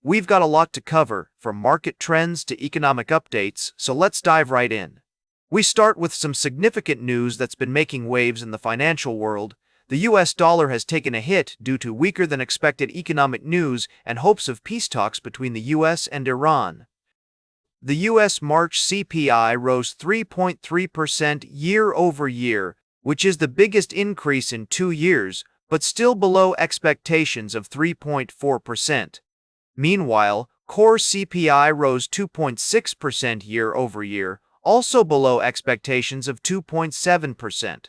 We've got a lot to cover, from market trends to economic updates, so let's dive right in. We start with some significant news that's been making waves in the financial world. The US dollar has taken a hit due to weaker than expected economic news and hopes of peace talks between the US and Iran. The US March CPI rose 3.3% year over year, which is the biggest increase in 2 years, but still below expectations of 3.4%. Meanwhile, core CPI rose 2.6% year over year, also below expectations of 2.7%.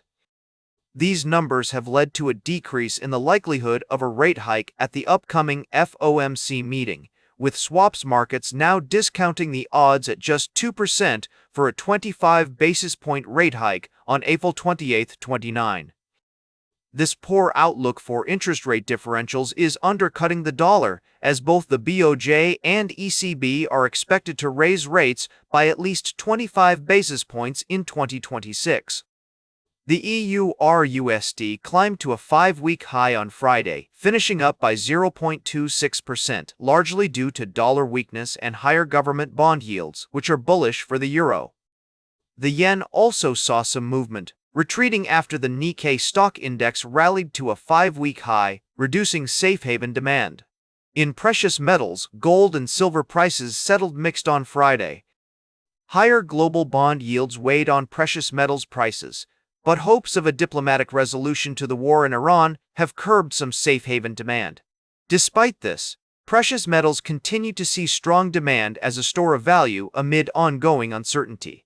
These numbers have led to a decrease in the likelihood of a rate hike at the upcoming FOMC meeting, with swaps markets now discounting the odds at just 2% for a 25 basis point rate hike on April 28, 29. This poor outlook for interest rate differentials is undercutting the dollar, as both the BOJ and ECB are expected to raise rates by at least 25 basis points in 2026. The EUR/USD climbed to a 5-week high on Friday, finishing up by 0.26%, largely due to dollar weakness and higher government bond yields, which are bullish for the euro. The yen also saw some movement, retreating after the Nikkei stock index rallied to a 5-week high, reducing safe haven demand. In precious metals, gold and silver prices settled mixed on Friday. Higher global bond yields weighed on precious metals prices, but hopes of a diplomatic resolution to the war in Iran have curbed some safe haven demand. Despite this, precious metals continue to see strong demand as a store of value amid ongoing uncertainty.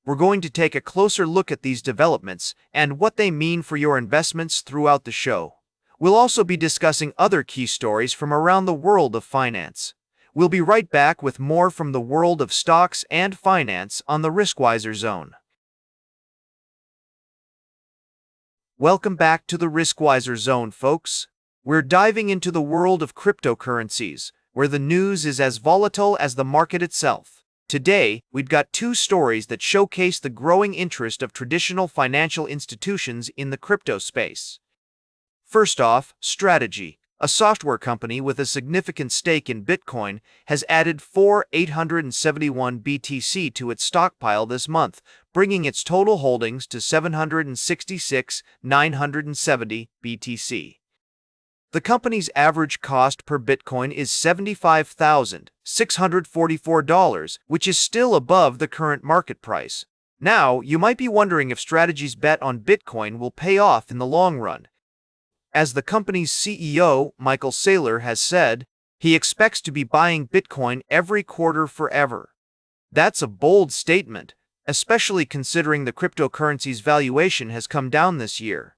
We're going to take a closer look at these developments and what they mean for your investments throughout the show. We'll also be discussing other key stories from around the world of finance. We'll be right back with more from the world of stocks and finance on the Riskwiser Zone. Welcome back to the Riskwiser Zone, folks. We're diving into the world of cryptocurrencies, where the news is as volatile as the market itself. Today, we've got 2 stories that showcase the growing interest of traditional financial institutions in the crypto space. First off, Strategy, a software company with a significant stake in Bitcoin, has added 871 BTC to its stockpile this month, bringing its total holdings to 766,970 BTC. The company's average cost per Bitcoin is $75,644, which is still above the current market price. Now, you might be wondering if Strategy's bet on Bitcoin will pay off in the long run. As the company's CEO, Michael Saylor, has said, he expects to be buying Bitcoin every quarter forever. That's a bold statement, especially considering the cryptocurrency's valuation has come down this year.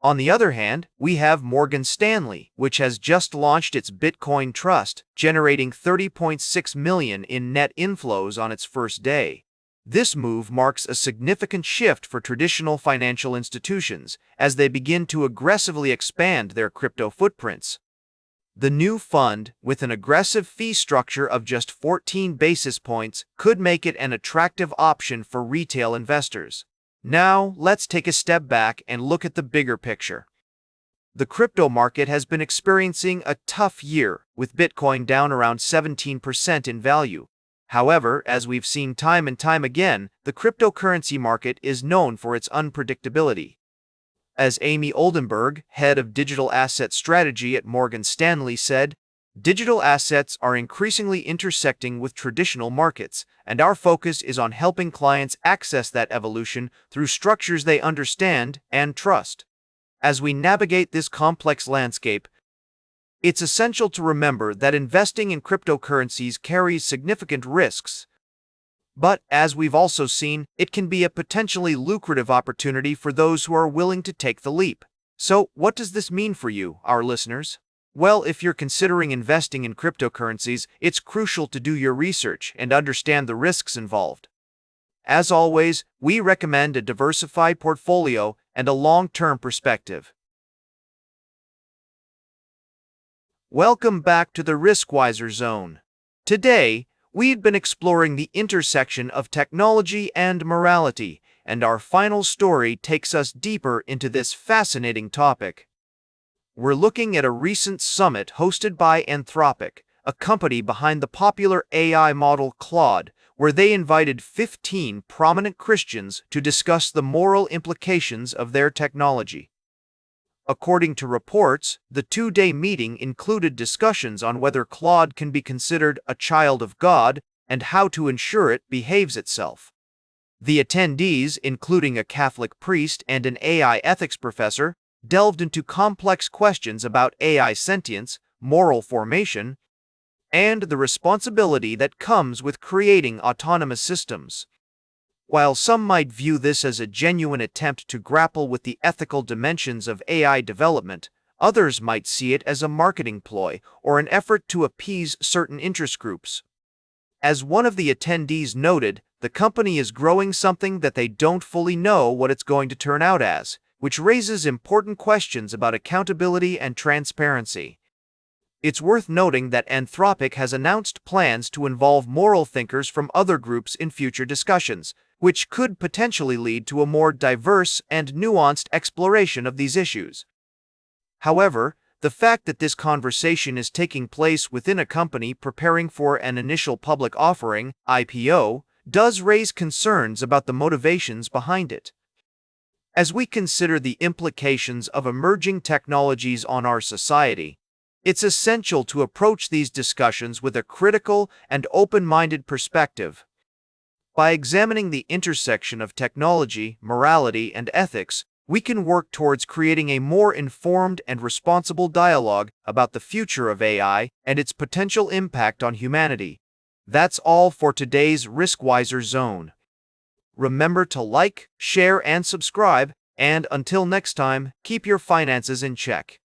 On the other hand, we have Morgan Stanley, which has just launched its Bitcoin Trust, generating $30.6 million in net inflows on its first day. This move marks a significant shift for traditional financial institutions as they begin to aggressively expand their crypto footprints. The new fund, with an aggressive fee structure of just 14 basis points, could make it an attractive option for retail investors. Now, let's take a step back and look at the bigger picture. The crypto market has been experiencing a tough year, with Bitcoin down around 17% in value. However, as we've seen time and time again, the cryptocurrency market is known for its unpredictability. As Amy Oldenburg, head of digital asset strategy at Morgan Stanley, said, "Digital assets are increasingly intersecting with traditional markets, and our focus is on helping clients access that evolution through structures they understand and trust." As we navigate this complex landscape, it's essential to remember that investing in cryptocurrencies carries significant risks. But, as we've also seen, it can be a potentially lucrative opportunity for those who are willing to take the leap. So, what does this mean for you, our listeners? Well, if you're considering investing in cryptocurrencies, it's crucial to do your research and understand the risks involved. As always, we recommend a diversified portfolio and a long-term perspective. Welcome back to the Riskwiser Zone. Today, we've been exploring the intersection of technology and morality, and our final story takes us deeper into this fascinating topic. We're looking at a recent summit hosted by Anthropic, a company behind the popular AI model Claude, where they invited 15 prominent Christians to discuss the moral implications of their technology. According to reports, the two-day meeting included discussions on whether Claude can be considered a child of God and how to ensure it behaves itself. The attendees, including a Catholic priest and an AI ethics professor, delved into complex questions about AI sentience, moral formation, and the responsibility that comes with creating autonomous systems. While some might view this as a genuine attempt to grapple with the ethical dimensions of AI development, others might see it as a marketing ploy or an effort to appease certain interest groups. As one of the attendees noted, the company is growing something that they don't fully know what it's going to turn out as, which raises important questions about accountability and transparency. It's worth noting that Anthropic has announced plans to involve moral thinkers from other groups in future discussions, which could potentially lead to a more diverse and nuanced exploration of these issues. However, the fact that this conversation is taking place within a company preparing for an initial public offering, IPO, does raise concerns about the motivations behind it. As we consider the implications of emerging technologies on our society, it's essential to approach these discussions with a critical and open-minded perspective. By examining the intersection of technology, morality, and ethics, we can work towards creating a more informed and responsible dialogue about the future of AI and its potential impact on humanity. That's all for today's Riskwiser Zone. Remember to like, share, and subscribe, and until next time, keep your finances in check.